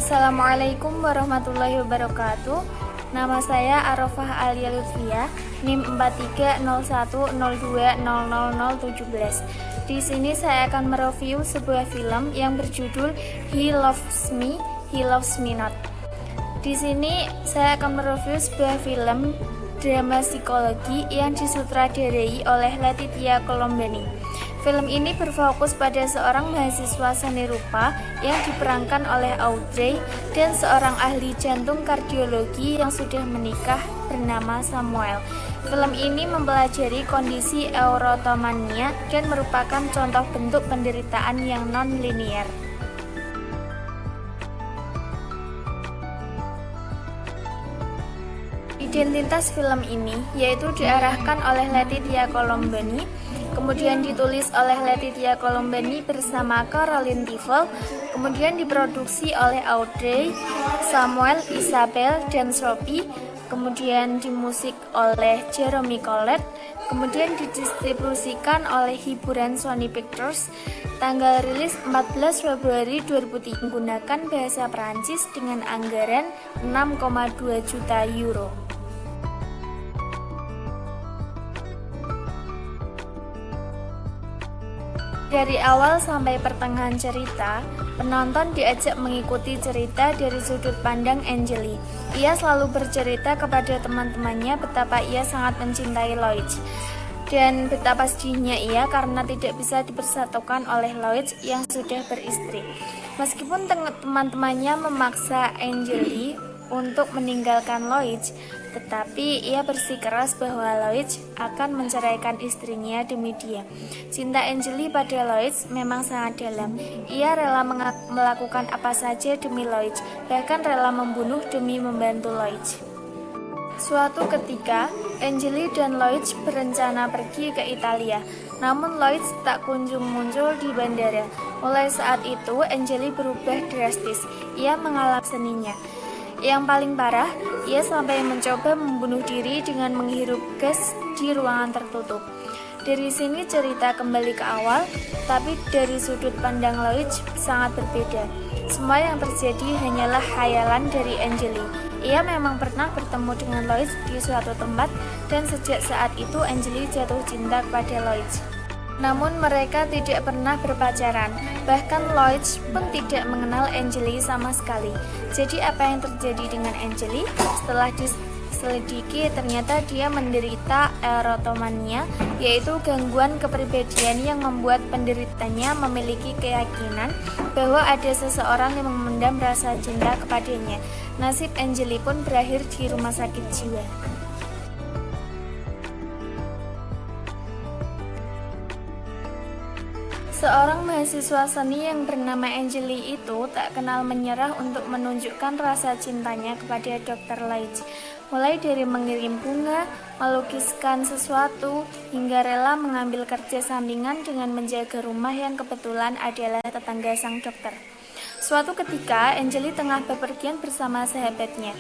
Assalamualaikum warahmatullahi wabarakatuh. Nama saya Arofah Alia Lutfia, NIM 4301020017. Di sini saya akan mereview sebuah film yang berjudul He Loves Me, He Loves Me Not. Di sini saya akan mereview sebuah film drama psikologi yang disutradarai oleh Letitia Colombani. Film ini berfokus pada seorang mahasiswa seni rupa yang diperankan oleh Audrey dan seorang ahli jantung kardiologi yang sudah menikah bernama Samuel. Film ini mempelajari kondisi erotomania dan merupakan contoh bentuk penderitaan yang non-linier. Identitas film ini yaitu diarahkan oleh Letitia Colombani, kemudian ditulis oleh Letitia Colombani bersama Caroline Tivel, kemudian diproduksi oleh Audrey, Samuel, Isabel, dan Sophie, kemudian dimusik oleh Jeremy Colette, kemudian didistribusikan oleh Hiburan Sony Pictures. Tanggal rilis 14 Februari 2003, menggunakan bahasa Perancis dengan anggaran 6,2 juta euro. Dari awal sampai pertengahan cerita, penonton diajak mengikuti cerita dari sudut pandang Angeli. Ia selalu bercerita kepada teman-temannya betapa ia sangat mencintai Lloyd dan betapa sedihnya ia karena tidak bisa dipersatukan oleh Lloyd yang sudah beristri. Meskipun teman-temannya memaksa Angeli untuk meninggalkan Lloyd, tetapi ia bersikeras bahwa Lloyd akan menceraikan istrinya demi dia. Cinta Angeli pada Lloyd memang sangat dalam. Ia rela melakukan apa saja demi Lloyd, bahkan rela membunuh demi membantu Lloyd. Suatu ketika, Angeli dan Lloyd berencana pergi ke Italia, namun Lloyd tak kunjung muncul di bandara. Mulai saat itu, Angeli berubah drastis. Ia mengalami seninya. Yang paling parah, ia sampai mencoba membunuh diri dengan menghirup gas di ruangan tertutup. Dari sini cerita kembali ke awal, tapi dari sudut pandang Lloyd sangat berbeda. Semua yang terjadi hanyalah khayalan dari Angeli. Ia memang pernah bertemu dengan Lloyd di suatu tempat, dan sejak saat itu Angeli jatuh cinta kepada Lloyd. Namun mereka tidak pernah berpacaran, bahkan Lloyd pun tidak mengenal Angeli sama sekali. Jadi apa yang terjadi dengan Angeli? Setelah diselidiki, ternyata dia menderita erotomania, yaitu gangguan kepribadian yang membuat penderitanya memiliki keyakinan bahwa ada seseorang yang memendam rasa cinta kepadanya. Nasib Angeli pun berakhir di rumah sakit jiwa. Seorang mahasiswa seni yang bernama Angeli itu tak kenal menyerah untuk menunjukkan rasa cintanya kepada Dr. Lloyd. Mulai dari mengirim bunga, melukiskan sesuatu, hingga rela mengambil kerja sampingan dengan menjaga rumah yang kebetulan adalah tetangga sang dokter. Suatu ketika, Angeli tengah bepergian bersama sahabatnya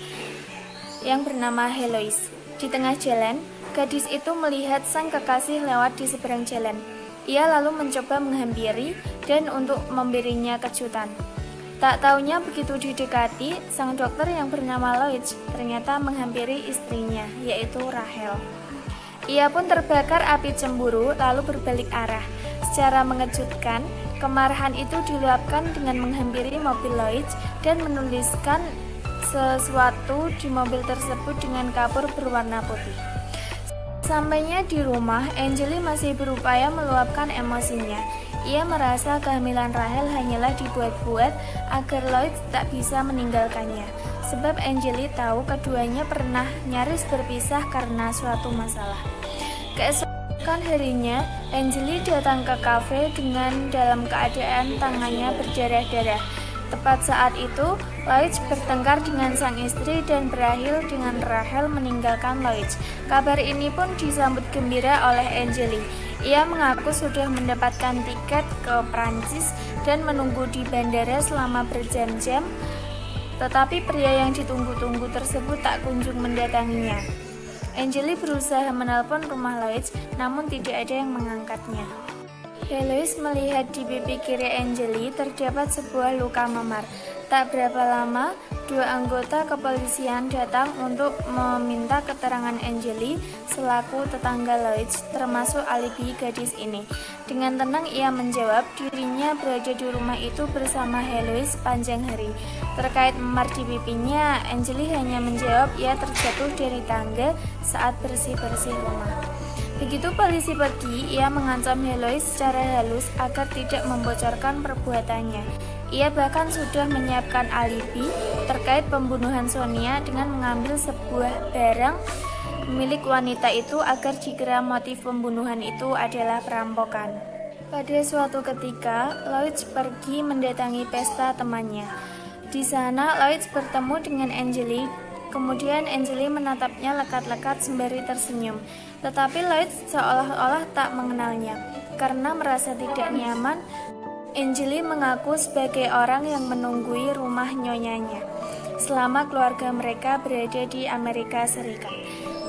yang bernama Heloise. Di tengah jalan, gadis itu melihat sang kekasih lewat di seberang jalan. Ia lalu mencoba menghampiri dan untuk memberinya kejutan. Tak taunya begitu didekati, sang dokter yang bernama Lloyd ternyata menghampiri istrinya, yaitu Rachel. Ia pun terbakar api cemburu lalu berbalik arah. Secara mengejutkan, kemarahan itu diluapkan dengan menghampiri mobil Lloyd dan menuliskan sesuatu di mobil tersebut dengan kapur berwarna putih. Sampainya di rumah, Angeli masih berupaya meluapkan emosinya. Ia merasa kehamilan Rachel hanyalah dibuat-buat agar Lloyd tak bisa meninggalkannya. Sebab Angeli tahu keduanya pernah nyaris berpisah karena suatu masalah. Keesokan harinya, Angeli datang ke kafe dengan dalam keadaan tangannya berdarah-darah. Tepat saat itu, Lloyd bertengkar dengan sang istri dan berakhir dengan Rachel meninggalkan Lloyd. Kabar ini pun disambut gembira oleh Angeli. Ia mengaku sudah mendapatkan tiket ke Prancis dan menunggu di bandara selama berjam-jam, tetapi pria yang ditunggu-tunggu tersebut tak kunjung mendatanginya. Angeli berusaha menelpon rumah Lloyd, namun tidak ada yang mengangkatnya. Heloise melihat di pipi kiri Angeli terdapat sebuah luka memar. Tak berapa lama, 2 anggota kepolisian datang untuk meminta keterangan Angeli selaku tetangga Lloyd, termasuk alibi gadis ini. Dengan tenang ia menjawab dirinya berada di rumah itu bersama Heloise panjang hari. Terkait memar di pipinya, Angeli hanya menjawab ia terjatuh dari tangga saat bersih-bersih rumah. Begitu polisi pergi, ia mengancam Heloise secara halus agar tidak membocorkan perbuatannya. Ia bahkan sudah menyiapkan alibi terkait pembunuhan Sonia dengan mengambil sebuah barang milik wanita itu agar dikira motif pembunuhan itu adalah perampokan. Pada suatu ketika, Lloyd pergi mendatangi pesta temannya. Di sana, Lloyd bertemu dengan Angeli. Kemudian Angeli menatapnya lekat-lekat sembari tersenyum. Tetapi Lloyd seolah-olah tak mengenalnya. Karena merasa tidak nyaman, Angeli mengaku sebagai orang yang menunggui rumah nyonyanya selama keluarga mereka berada di Amerika Serikat.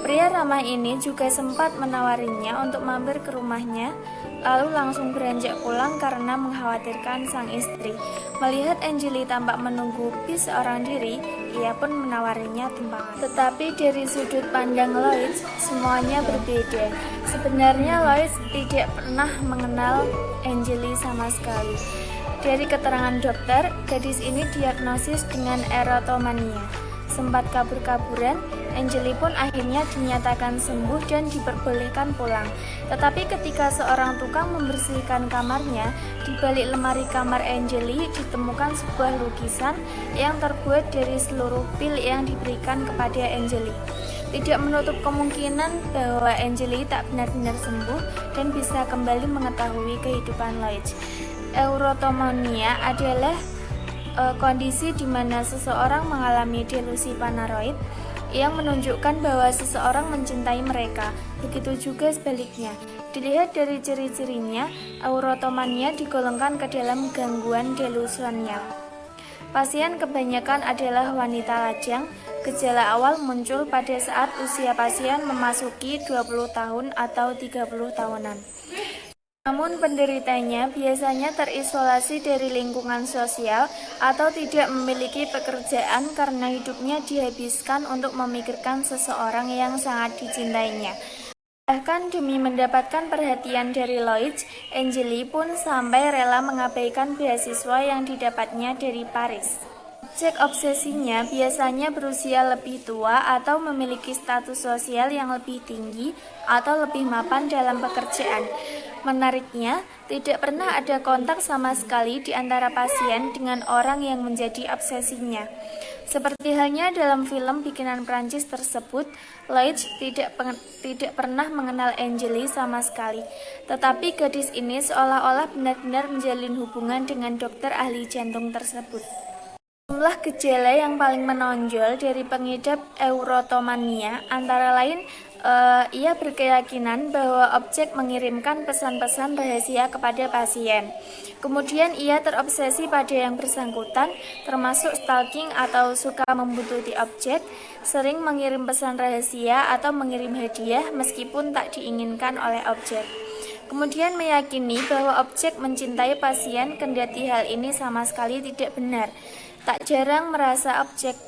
Pria ramah ini juga sempat menawarinya untuk mampir ke rumahnya, lalu langsung beranjak pulang karena mengkhawatirkan sang istri. Melihat Angeli tampak menunggu bis seorang diri, ia pun menawarinya tumpangan. Tetapi dari sudut pandang Lloyd, semuanya berbeda. Sebenarnya Lloyd tidak pernah mengenal Angeli sama sekali. Dari keterangan dokter, gadis ini diagnosis dengan erotomania. Sempat kabur-kaburan, Angeli pun akhirnya dinyatakan sembuh dan diperbolehkan pulang. Tetapi ketika seorang tukang membersihkan kamarnya, di balik lemari kamar Angeli ditemukan sebuah lukisan yang terbuat dari seluruh pil yang diberikan kepada Angeli. Tidak menutup kemungkinan bahwa Angeli tak benar-benar sembuh dan bisa kembali mengetahui kehidupan Lloyd. Erotomania adalah kondisi di mana seseorang mengalami delusi paranoid yang menunjukkan bahwa seseorang mencintai mereka. Begitu juga sebaliknya. Dilihat dari ciri-cirinya, erotomania digolongkan ke dalam gangguan delusional. Pasien kebanyakan adalah wanita lajang. Gejala awal muncul pada saat usia pasien memasuki 20 tahun atau 30 tahunan. Namun penderitanya biasanya terisolasi dari lingkungan sosial atau tidak memiliki pekerjaan karena hidupnya dihabiskan untuk memikirkan seseorang yang sangat dicintainya. Bahkan demi mendapatkan perhatian dari Lloyd, Angeli pun sampai rela mengabaikan beasiswa yang didapatnya dari Paris. Objek obsesinya biasanya berusia lebih tua atau memiliki status sosial yang lebih tinggi atau lebih mapan dalam pekerjaan. Menariknya, tidak pernah ada kontak sama sekali di antara pasien dengan orang yang menjadi obsesinya. Seperti halnya dalam film bikinan Prancis tersebut, Lloyd tidak pernah mengenal Angeli sama sekali. Tetapi gadis ini seolah-olah benar-benar menjalin hubungan dengan dokter ahli jantung tersebut. Jumlah gejala yang paling menonjol dari pengidap erotomania antara lain ia berkeyakinan bahwa objek mengirimkan pesan-pesan rahasia kepada pasien. Kemudian ia terobsesi pada yang bersangkutan, termasuk stalking atau suka membuntuti objek, sering mengirim pesan rahasia atau mengirim hadiah meskipun tak diinginkan oleh objek. Kemudian meyakini bahwa objek mencintai pasien, kendati hal ini sama sekali tidak benar. Tak jarang merasa objek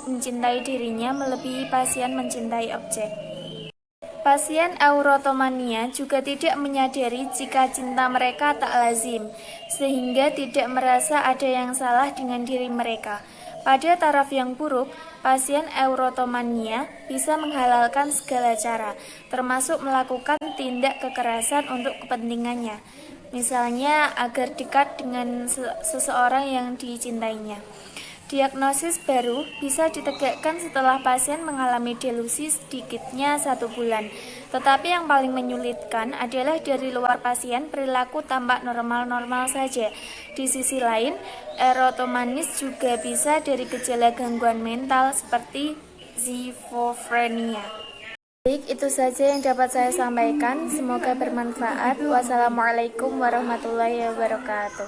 mencintai dirinya melebihi pasien mencintai objek. Pasien erotomania juga tidak menyadari jika cinta mereka tak lazim, sehingga tidak merasa ada yang salah dengan diri mereka. Pada taraf yang buruk, pasien erotomania bisa menghalalkan segala cara, termasuk melakukan tindak kekerasan untuk kepentingannya. Misalnya agar dekat dengan seseorang yang dicintainya. Diagnosis baru bisa ditegakkan setelah pasien mengalami delusi sedikitnya 1 bulan. Tetapi yang paling menyulitkan adalah dari luar pasien perilaku tampak normal-normal saja. Di sisi lain, erotomanis juga bisa dari gejala gangguan mental seperti schizofrenia. Baik, itu saja yang dapat saya sampaikan. Semoga bermanfaat. Wassalamualaikum warahmatullahi wabarakatuh.